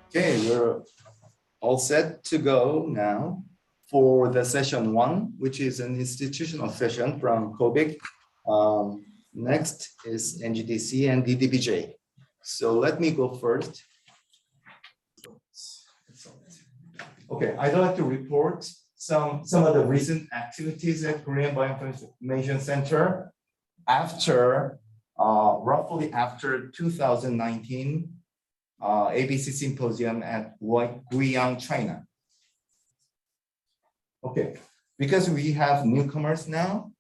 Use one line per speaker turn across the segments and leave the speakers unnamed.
Okay, we're all set to go now for the session 1, which is an institutional session from KOBIC. Next is NGDC and DDBJ. So let me go first. Okay, I'd like to report some of the recent activities at Korean Bioinformatics Center after roughly after 2019 ABC Symposium at Guiyang, China. Okay, because we have newcomers now,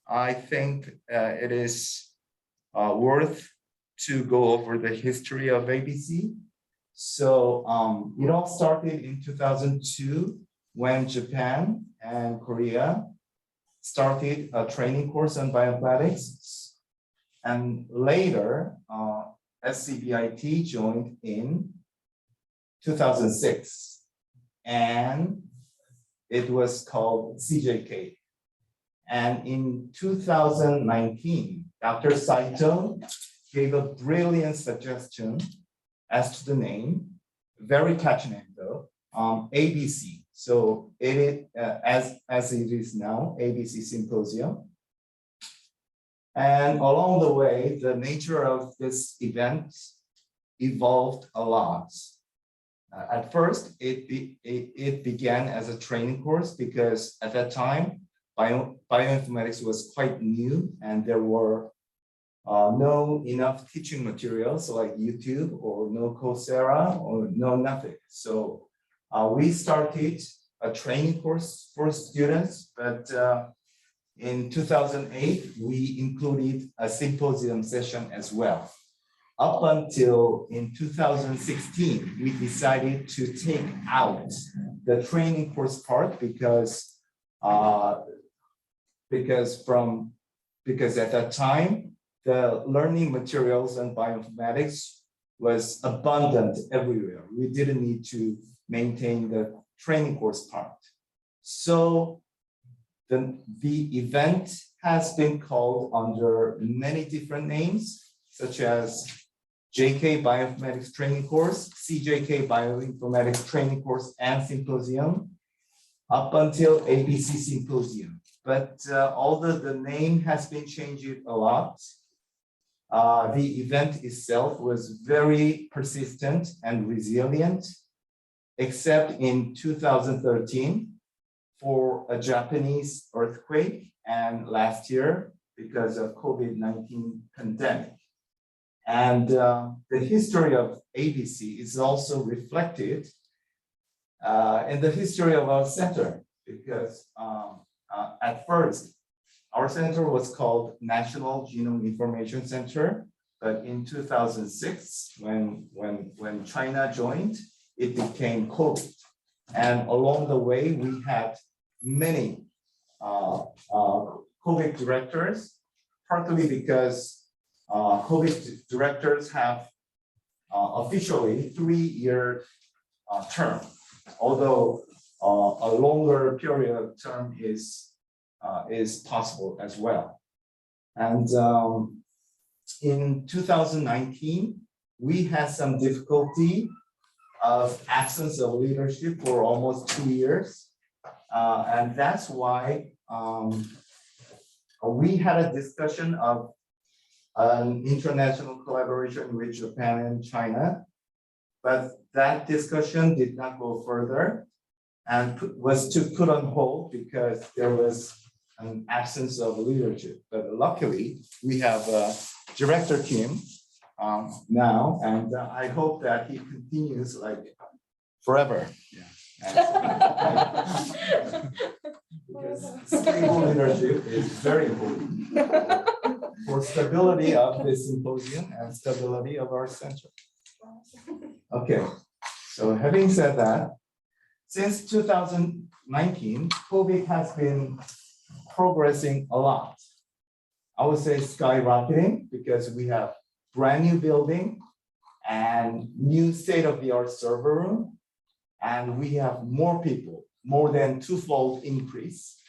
I think it is worth to go over the history of ABC. So it all started in 2002 when Japan and Korea started a training course on bioinformatics, and later SCBIT joined in 2006, and it was called CJK. And in 2019, Dr. Saito gave a brilliant suggestion as to the name, very catchy name though, ABC. So it as it is now, ABC Symposium. And along the way, the nature of this event evolved a lot. At first, it began as a training course because at that time, bioinformatics was quite new and there were no enough teaching materials like YouTube or no Coursera or no nothing. So we started a training course for students, but in 2008, we included a symposium session as well. Up until in 2016, we decided to take out the training course part because at that time, the learning materials and bioinformatics was abundant everywhere. We didn't need to maintain the training course part. So the event has been called under many different names, such as JK Bioinformatics Training Course, CJK Bioinformatics Training Course and Symposium, up until ABC Symposium. But although the name has been changed a lot, the event itself was very persistent and resilient, except in 2013 for a Japanese earthquake, and last year because of COVID-19 pandemic. And the history of ABC is also reflected in the history of our center, because at first, our center was called National Genome Information Center, but in 2006, when China joined, it became KOBIC. And along the way, we had many KOBIC directors, partly because KOBIC directors have officially 3-year term, although a longer period of term is possible as well. And in 2019, we had some difficulty of absence of leadership for almost 2 years. And that's why we had a discussion of an international collaboration with Japan and China, but that discussion did not go further and was to put on hold because there was an absence of leadership. But luckily, we have Director Kim now, and I hope that he continues like forever. Yeah. Because stable leadership is very important for stability of this symposium and stability of our center. Okay, so having said that, since 2019, KOBIC has been progressing a lot. I would say skyrocketing, because we have brand new building and new state-of-the-art server room, and we have more people, more than 2-fold increase,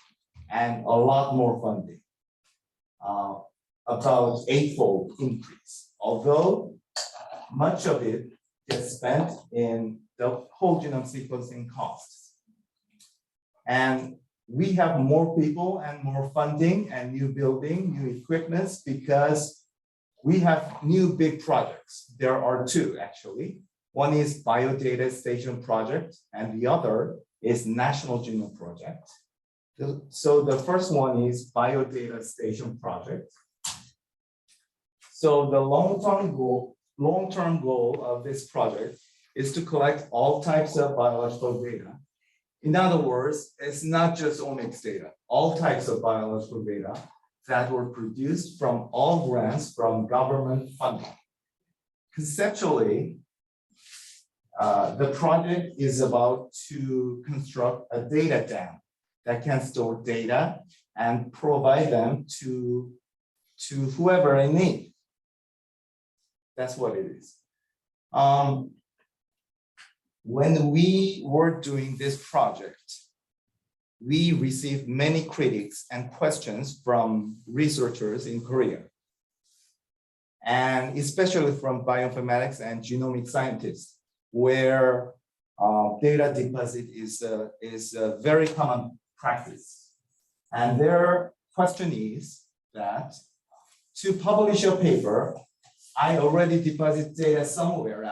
and a lot more funding, about 8-fold increase. Although much of it gets spent in the whole genome sequencing costs. And we have more people and more funding and new building, new equipments because we have new big projects. There are two actually. One is Biodata Station Project and the other is National Genome Project. So the first one is Biodata Station Project. So the long-term goal of this project is to collect all types of biological data. In other words, it's not just omics data, all types of biological data that were produced from all grants from government funding. Conceptually, the project is about to construct a data dam that can store data and provide them to whoever in need. That's what it is. When we were doing this project, we received many critics and questions from researchers in Korea, and especially from bioinformatics and genomic scientists, where data deposit is a very common practice. And their question is that to publish a paper, I already deposit data somewhere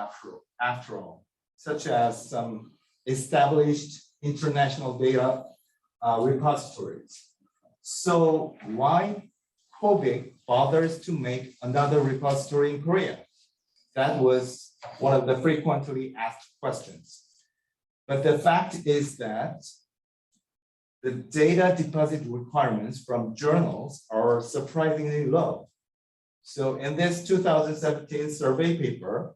after all, such as some established international data repositories. So why KOBIC bothers to make another repository in Korea? That was one of the frequently asked questions. But the fact is that the data deposit requirements from journals are surprisingly low. So in this 2017 survey paper,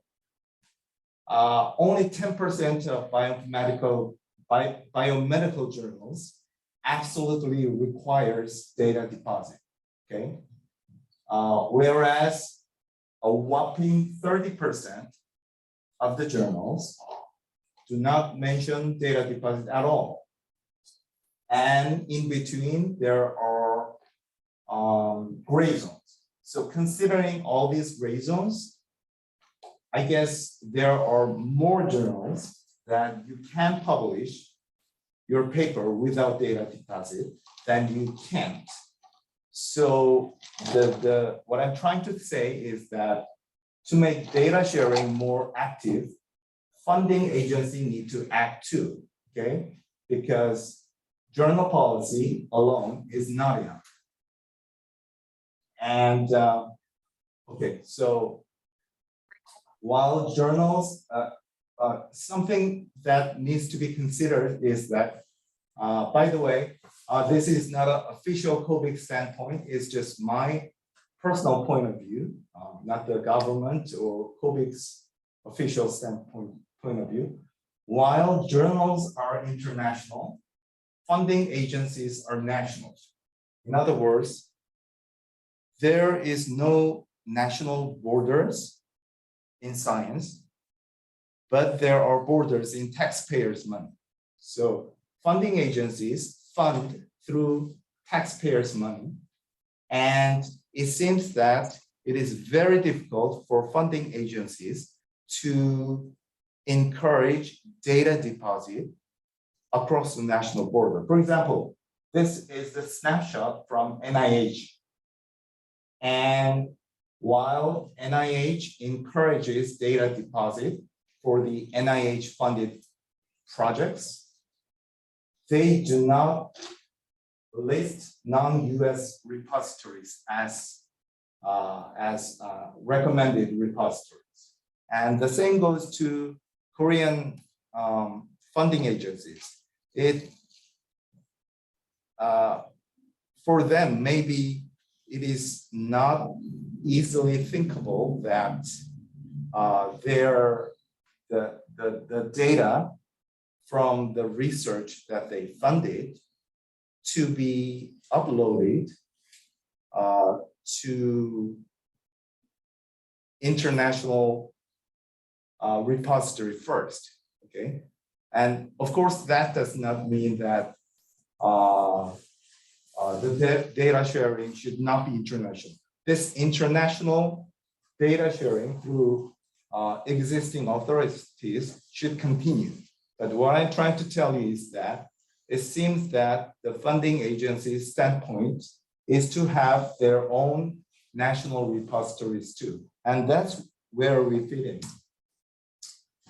only 10% of biomedical journals absolutely requires data deposit, okay? Whereas a whopping 30% of the journals do not mention data deposit at all. And in between, there are gray zones. So considering all these gray zones, I guess there are more journals that you can publish your paper without data deposit than you can't. So what I'm trying to say is that to make data sharing more active, funding agencies need to act too, okay? Because journal policy alone is not enough. And okay, so while journals, something that needs to be considered is that, by the way, this is not an official KOBIC standpoint, it's just my personal point of view, not the government or KOBIC's official point of view. While journals are international, funding agencies are national. In other words, there is no national borders in science, but there are borders in taxpayers' money. So funding agencies fund through taxpayers' money. And it seems that it is very difficult for funding agencies to encourage data deposit across the national border. For example, this is the snapshot from NIH. And while NIH encourages data deposit for the NIH funded projects, they do not list non-US repositories as recommended repositories. And the same goes to Korean funding agencies. For them, maybe it is not easily thinkable that the data from the research that they funded to be uploaded to international repository first, okay? And of course, that does not mean that the data sharing should not be international. This international data sharing through existing authorities should continue. But what I'm trying to tell you is that it seems that the funding agency's standpoint is to have their own national repositories too. And that's where we fit in.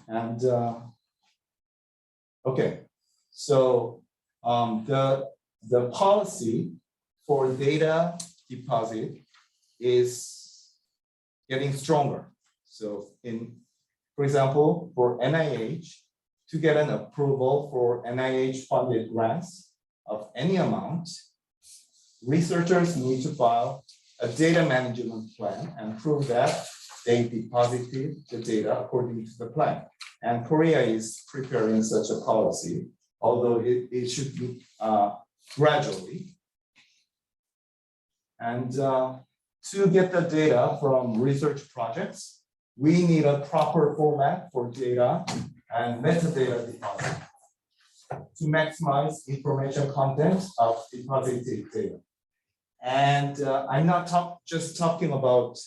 And okay, so the policy for data deposit is getting stronger. So for example, for NIH, to get an approval for NIH funded grants of any amount, researchers need to file a data management plan and prove that they deposited the data according to the plan. And Korea is preparing such a policy, although it should be gradually. And to get the data from research projects, we need a proper format for data and metadata deposit to maximize information content of deposited data. And I'm not just talking about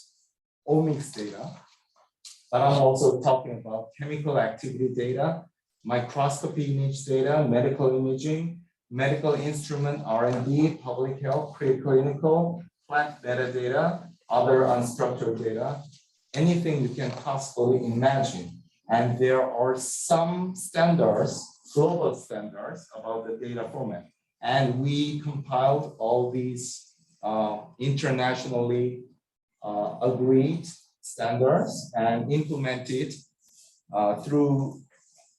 omics data, but I'm also talking about chemical activity data, microscopy image data, medical imaging, medical instrument R&D, public health, preclinical, plant metadata, other unstructured data, anything you can possibly imagine. And there are some standards, global standards about the data format. And we compiled all these internationally agreed standards and implemented through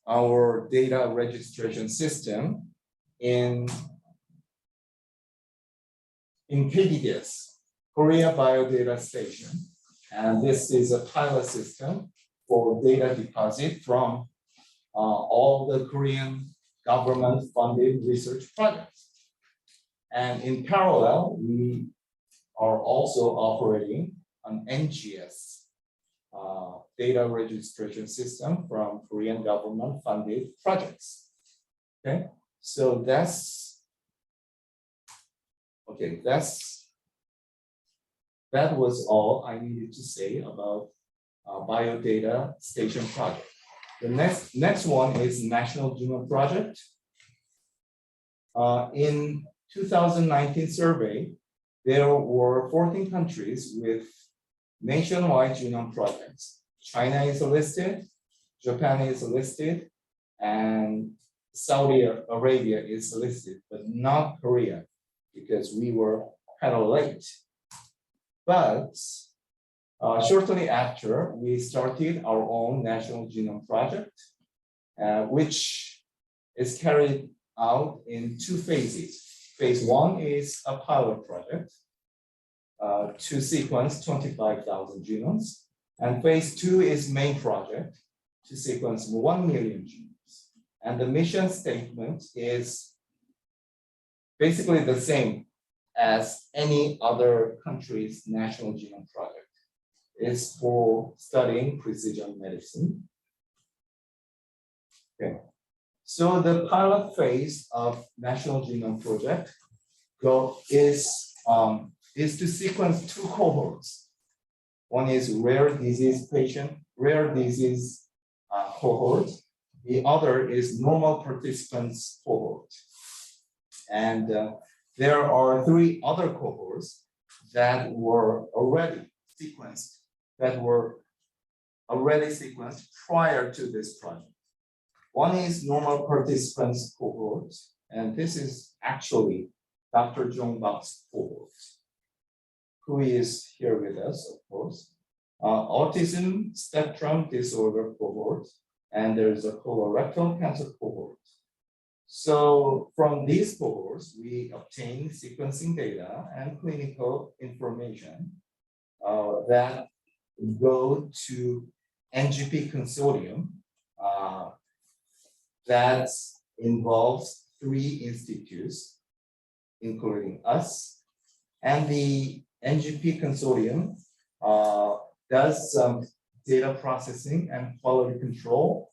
our data registration system in KBDS, Korea Biodata Station. And this is a pilot system for data deposit from all the Korean government funded research projects. And in parallel, we are also operating an NGS data registration system from Korean government funded projects. Okay, so that was all I needed to say about Biodata Station project. The next one is National Juno project. In 2019 survey, there were 14 countries with nationwide genome projects. China is listed, Japan is listed, and Saudi Arabia is listed, but not Korea, because we were kind of late. But shortly after, we started our own national genome project, which is carried out in two phases. Phase one is a pilot project to sequence 25,000 genomes. And phase two is main project to sequence 1 million genomes. And the mission statement is basically the same as any other country's national genome project. It's for studying precision medicine. Okay. So the pilot phase of National Genome Project is to sequence two cohorts. One is rare disease cohort. The other is normal participants cohort. And there are three other cohorts that were already sequenced, prior to this project. One is normal participants cohort, and this is actually Dr. Jong Bak's cohort, who is here with us, of course. Autism spectrum disorder cohort, and there's a colorectal cancer cohort. So from these cohorts, we obtain sequencing data and clinical information that go to NGP Consortium that involves 3 institutes, including us. And the NGP Consortium does some data processing and quality control,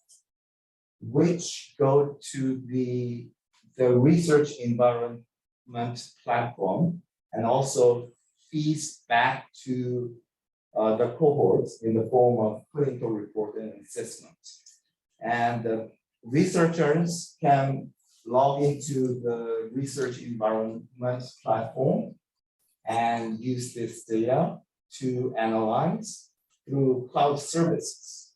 which go to the research environment platform and also feeds back to the cohorts in the form of clinical report and assessment. And researchers can log into the research environment platform and use this data to analyze through cloud services.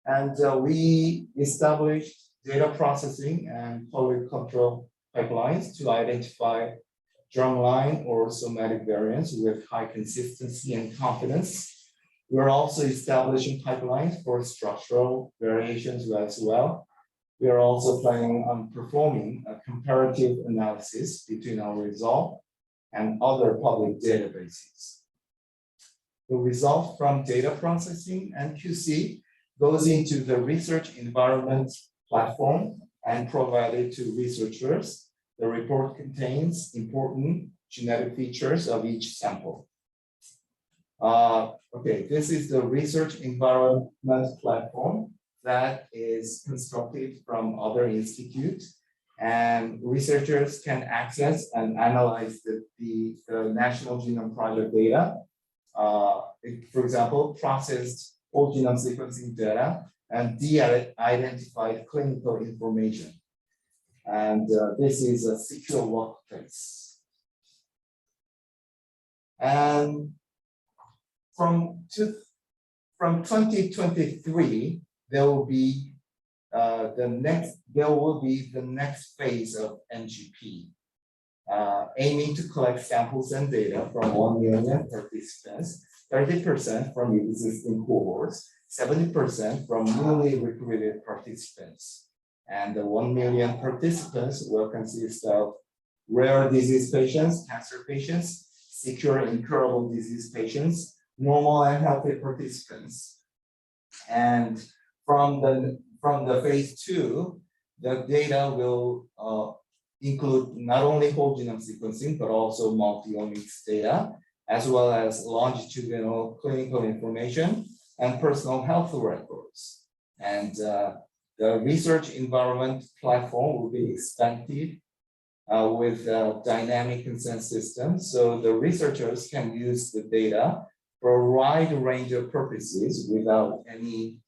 And we established data processing and quality control pipelines to identify germline or somatic variants with high consistency and confidence. We're also establishing pipelines for structural variations as well. We are also planning on performing a comparative analysis between our result and other public databases. The result from data processing and QC goes into the research environment platform and provided to researchers. The report contains important genetic features of each sample. Okay, this is the research environment platform that is constructed from other institutes, and researchers can access and analyze the National Genome Project data. For example, processed whole genome sequencing data and de-identified clinical information. And this is a secure workplace. And from 2023, there will be the next phase of NGP, aiming to collect samples and data from 1 million participants, 30% from existing cohorts, 70% from newly recruited participants. And the 1 million participants will consist of rare disease patients, cancer patients, secure incurable disease patients, normal and healthy participants. And from the phase 2, the data will include not only whole genome sequencing, but also multi-omics data, as well as longitudinal clinical information and personal health records. And the research environment platform will be expanded with a dynamic consent system. So the researchers can use the data for a wide range of purposes without any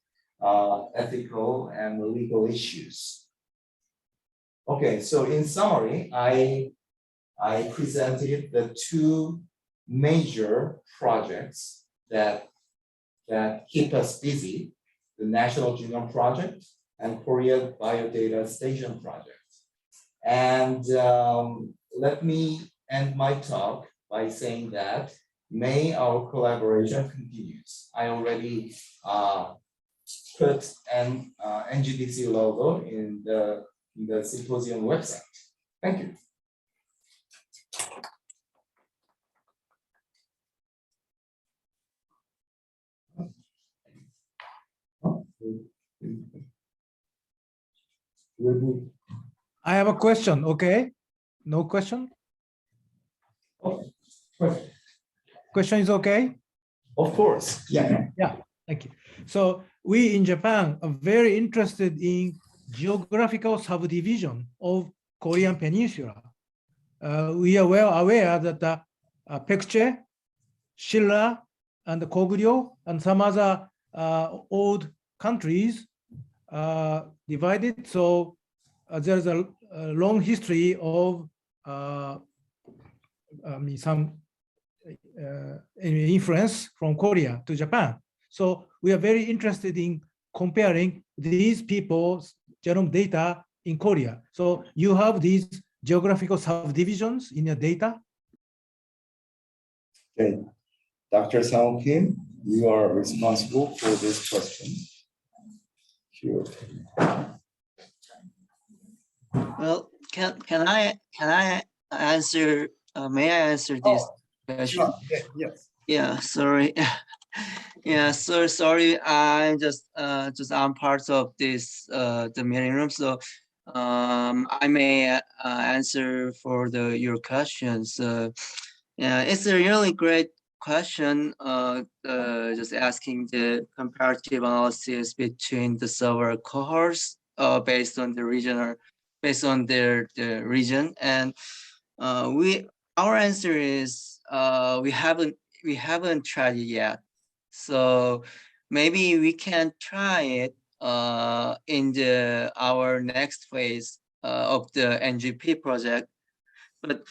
ethical and legal issues. Okay, so in summary, I presented the 2 major projects that keep us busy, the National Genome Project and Korea Biodata Station Project. And let me end my talk by saying that may our collaboration continues. I already put an NGDC logo in the Symposium website. Thank you.
I have a question, okay? No question?
Okay.
Question is okay?
Of course, yeah.
Yeah, thank you. So we in Japan are very interested in geographical subdivision of Korean Peninsula. We are well aware that Pekche, Shilla, and Koguryo, and some other old countries divided. So there's a long history of some influence from Korea to Japan. So we are very interested in comparing these people's genome data in Korea. So you have these geographical subdivisions in your data?
Okay. Dr. Sang Kim, you are responsible for this question. Sure.
Well, can I answer? May I answer this question?
Sure. Yes.
Yeah. Sorry. Yeah. So sorry. I just I'm part of this the meeting room, so I may answer for your questions. Yeah, it's a really great question. Just asking the comparative analysis between the several cohorts based on the regional, based on the region, and our answer is we haven't we haven't tried it yet. So maybe we can try it in our next phase of the NGP project. But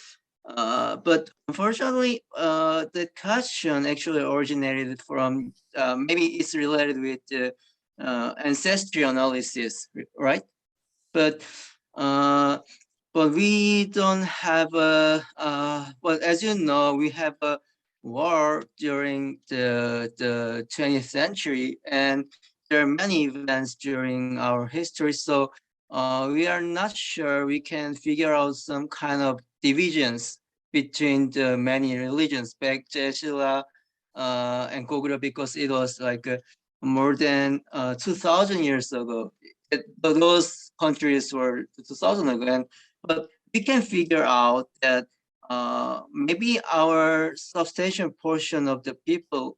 unfortunately, the question actually originated from maybe it's related with the ancestry analysis, right? But we don't have a. Well, as you know, we have a war during the 20th century, and there are many events during our history. So we are not sure we can figure out some kind of divisions between the many religions back Jeshila and Gogura, because it was like more than 2,000 years ago. Those countries were 2,000 ago, but we can figure out that maybe our substantial portion of the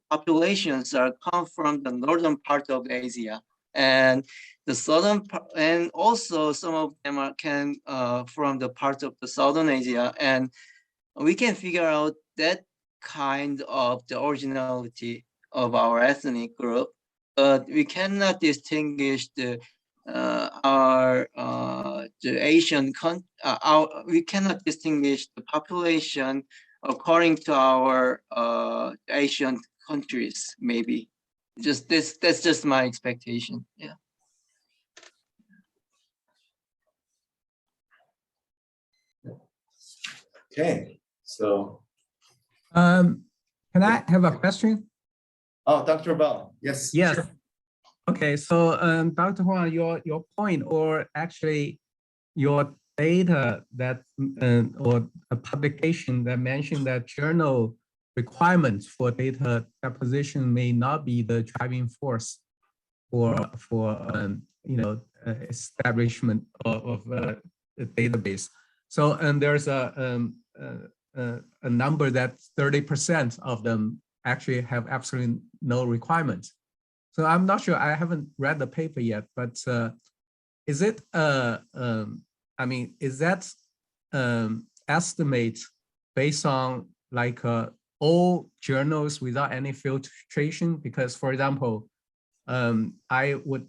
populations are come from the northern part of Asia, and the southern and also some of them can from the part of the southern Asia, and we can figure out that kind of the originality of our ethnic group, but we cannot distinguish the Asian we cannot distinguish the population according to our Asian countries. Maybe just this. That's just my expectation. Yeah.
Okay, so,
Can I have a question?
oh, Dr. Bell, yes.
Yes.
Sure.
Okay, so Dr. Huang, your point, or actually your data that or a publication that mentioned that journal requirements for data deposition may not be the driving force for establishment of a database. So there's a number that 30% of them actually have absolutely no requirements. So I'm not sure, I haven't read the paper yet, but is it, I mean, is that estimate based on like all journals without any filtration? Because for example, I would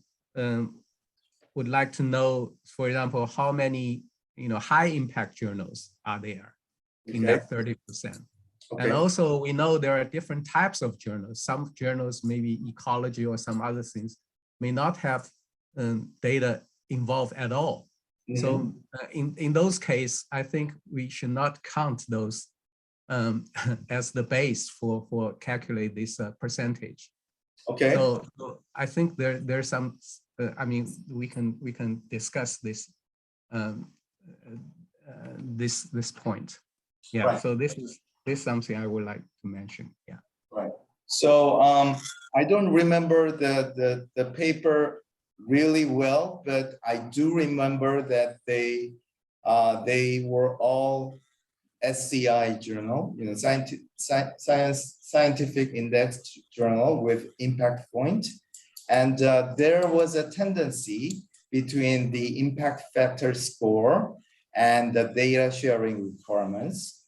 like to know, for example, how many high impact journals are there in that 30%. Okay. And also we know there are different types of journals. Some journals, maybe ecology or some other things, may not have data involved at all. Mm-hmm. So in those cases, I think we should not count those as the base for calculate this percentage. Okay. So I think there's some. I mean, we can discuss this this point. Yeah. Right. So this is something I would like to mention. Yeah.
Right. So I don't remember the paper really well, but I do remember that they were all SCI journal, scientific index journal with impact point. And there was a tendency between the impact factor score and the data sharing requirements.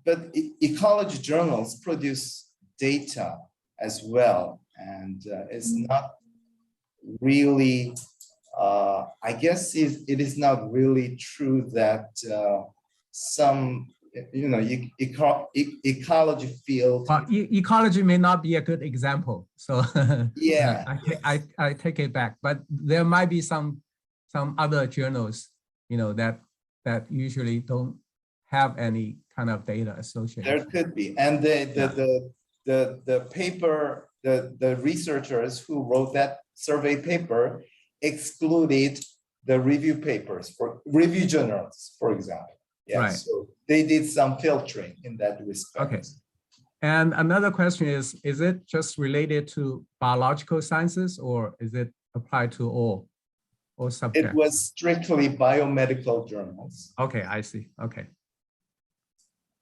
But ecology journals produce data as well, and it's not really. I guess it is not really true that some ecology field.
Ecology may not be a good example, so
yeah,
I take it back. But there might be some other journals, that usually don't have any kind of data associated.
There could be, and the paper, the researchers who wrote that survey paper excluded the review papers for review journals, for example. Yeah, right. So they did some filtering in that respect.
Okay. And another question is it just related to biological sciences, or is it applied to all subjects?
It was strictly biomedical journals.
Okay, I see. Okay.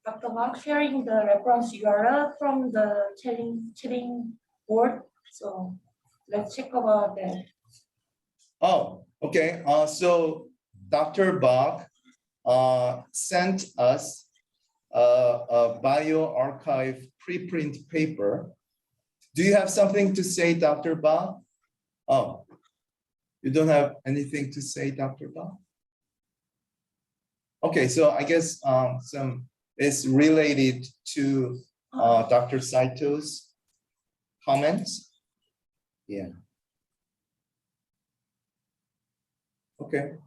Dr. Mark sharing the reference URL from the chatting board. So let's check about that.
Oh, okay. So Dr. Bach sent us a bioarchive preprint paper. Do you have something to say, Dr. Ba? Oh, you don't have anything to say, Dr. Ba? Okay, so I guess it's related to Dr. Saito's comments. Yeah. Okay.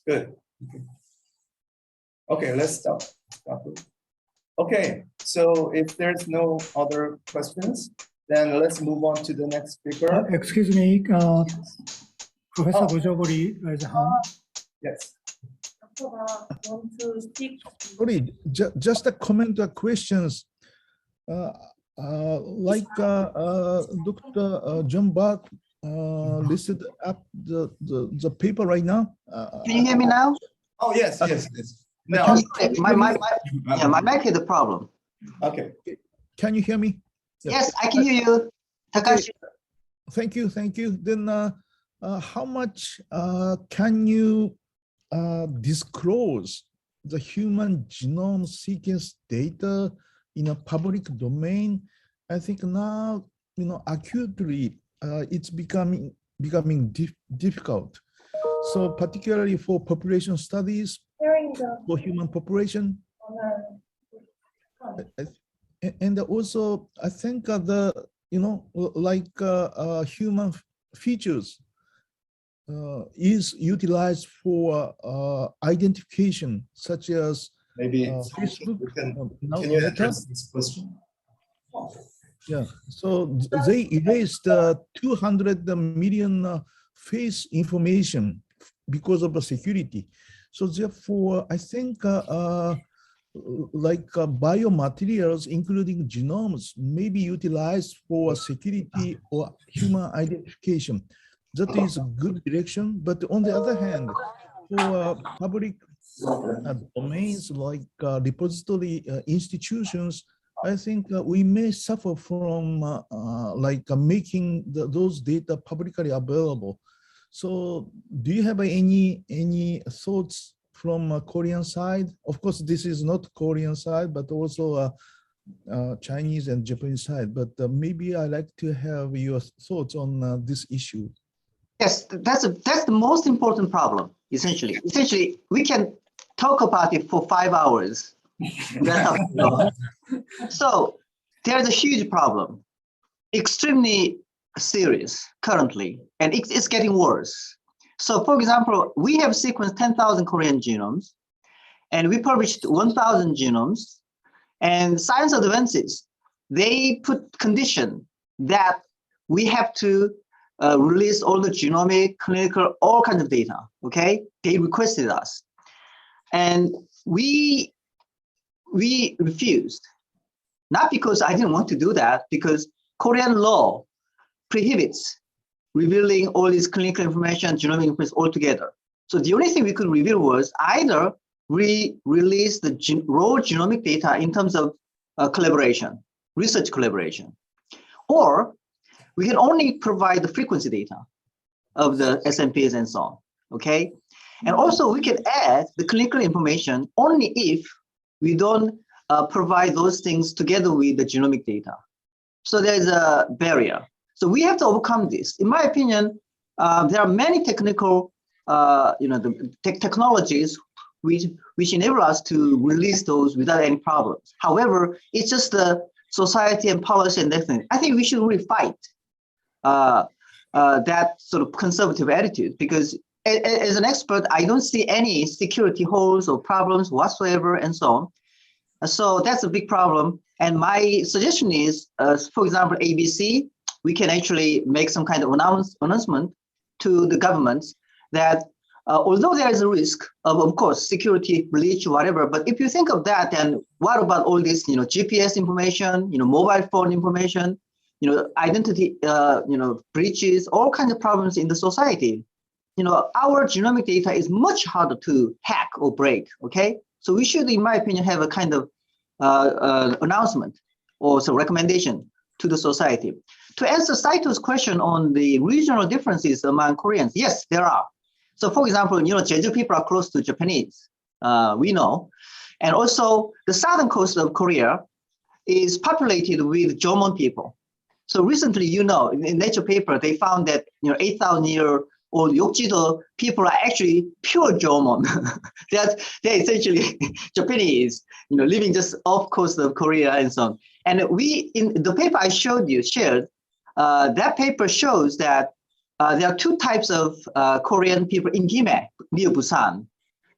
Good. Okay, let's stop. Okay, so if there's no other questions, then let's move on to the next speaker.
Excuse me, Professor Bojogori raised a hand.
Yes.
Want to speak?
Sorry, just a comment or questions. Dr. John Barth listed up the paper right now.
Can you hear me now?
Oh, yes, yes, yes. No.
My mic is the problem.
Okay.
Can you hear me? Yeah.
Yes, I can hear you, Takashi.
Thank you, thank you. Then how much can you disclose the human genome sequence data in a public domain? I think now, acutely, it's becoming difficult. So particularly for population studies, for human population, and also I think human features is utilized for identification, such as
Maybe
Facebook.
can you address this question?
Yeah, so they erased 200 million face information because of the security. So therefore, I think biomaterials, including genomes, may be utilized for security or human identification. That is a good direction. But on the other hand, for public domains like repository institutions, I think we may suffer from making those data publicly available. So do you have any thoughts from Korean side? Of course, this is not Korean side, but also Chinese and Japanese side. But maybe I'd like to have your thoughts on this issue.
Yes, that's the most important problem, essentially. Essentially, we can talk about it for 5 hours. So there's a huge problem, extremely serious currently, and it's getting worse. So for example, we have sequenced 10,000 Korean genomes, and we published 1,000 genomes, and Science Advances, they put condition that we have to release all the genomic, clinical, all kinds of data, okay? They requested us. And we refused, not because I didn't want to do that, because Korean law prohibits revealing all this clinical information, genomic information altogether. So the only thing we could reveal was either we release the raw genomic data in terms of collaboration, research collaboration, or we can only provide the frequency data of the SNPs and so on, okay? And also we can add the clinical information only if we don't provide those things together with the genomic data. So there's a barrier. So we have to overcome this. In my opinion, there are many technical, technologies which enable us to release those without any problems. However, it's just the society and policy and everything. I think we should really fight that sort of conservative attitude, because as an expert, I don't see any security holes or problems whatsoever and so on. So that's a big problem. And my suggestion is, for example, ABC, we can actually make some kind of announcement to the governments that although there is a risk of course, security breach, whatever, but if you think of that, then what about all this, GPS information, mobile phone information, identity, breaches, all kinds of problems in the society. Our genomic data is much harder to hack or break, okay? So we should, in my opinion, have a kind of announcement or some recommendation to the society. To answer Saito's question on the regional differences among Koreans, yes, there are.
So for example, Jeju people are close to Japanese, we know. And also the southern coast of Korea is populated with Jomon people. So recently, in Nature paper, they found that 8,000-year-old Yokjido people are actually pure Jomon. they're essentially Japanese, living just off coast of Korea and so on. And in the paper I shared, that paper shows that there are two types of Korean people in Gimhae, near Busan.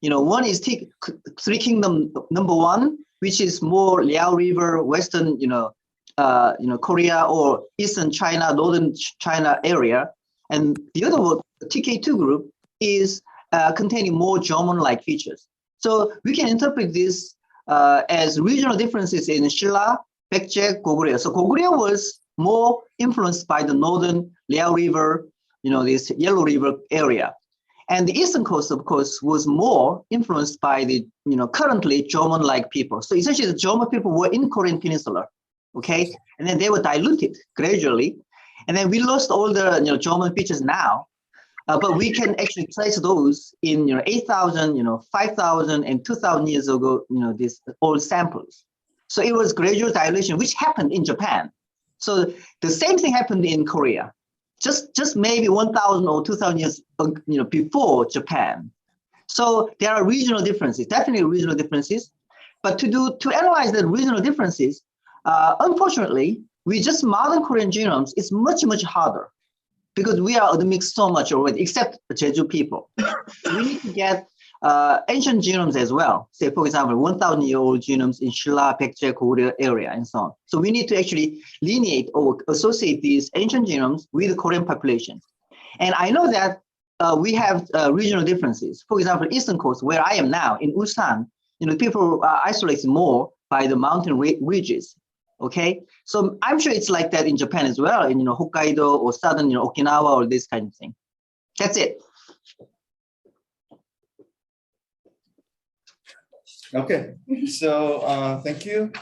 One is Three Kingdom #1, which is more Liao River, Western, Korea or Eastern China, Northern China area. And the other one, TK2 group, is containing more Jomon-like features. So we can interpret this as regional differences in Shilla, Baekje, Goguryeo. So Goguryeo was more influenced by the northern Liao River, this Yellow River area. And the eastern coast, of course, was more influenced by the, currently Jomon-like people. So essentially the Jomon people were in Korean Peninsula, okay? And then they were diluted gradually. And then we lost all the, Jomon features now, but we can actually trace those in, 8,000, 5,000 and 2,000 years ago, these old samples. So it was gradual dilution, which happened in Japan. So the same thing happened in Korea. Just maybe 1,000 or 2,000 years, before Japan. So there are regional differences, definitely regional differences. But to analyze the regional differences, unfortunately, with just modern Korean genomes, it's much, much harder because we are mixed so much already, except the Jeju people. We need to get ancient genomes as well. Say, for example, 1,000-year-old genomes in Shilla, Baekje, Goguryeo area, and so on. So we need to actually lineate or associate these ancient genomes with the Korean population. And I know that we have regional differences. For example, Eastern Coast, where I am now, in Ulsan, people are isolated more by the mountain ridges. Okay, so I'm sure it's like that in Japan as well, in Hokkaido or southern Okinawa or this kind of thing. That's it.
Okay, so thank you.